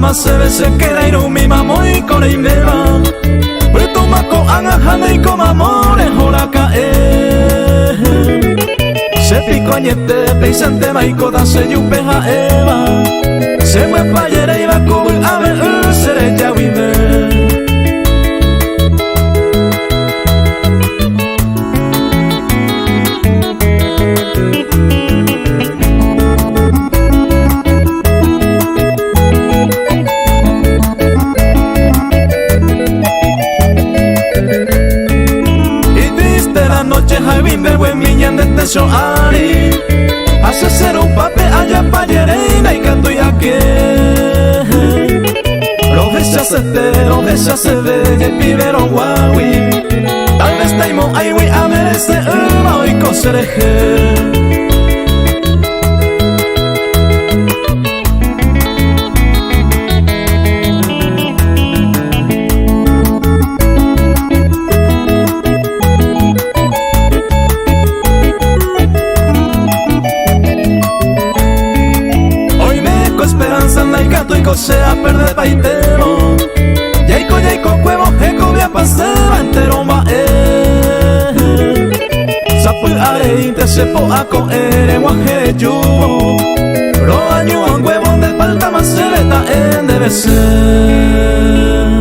más se ve se queda y no mi mamá y con el meva. Pero toma con angajana y con amores hora cae. Se pico añete, pensante maico da se yupeja eva. Se fue pa' yere y va cubrir a ver seré ya vive. Jaime buen miñan de teso ari hace ser un pape allá pa' yerena y canto y aquí roje se ve y el pibero guawi tal vez taimo ay we a merece hoy cosereje. Sea perder paitero Yaiko cuevo jeco via paseba entero ma Sapu areinte se po a coere guaje yubo Ro año un huevo de palta más celeta en debe ser.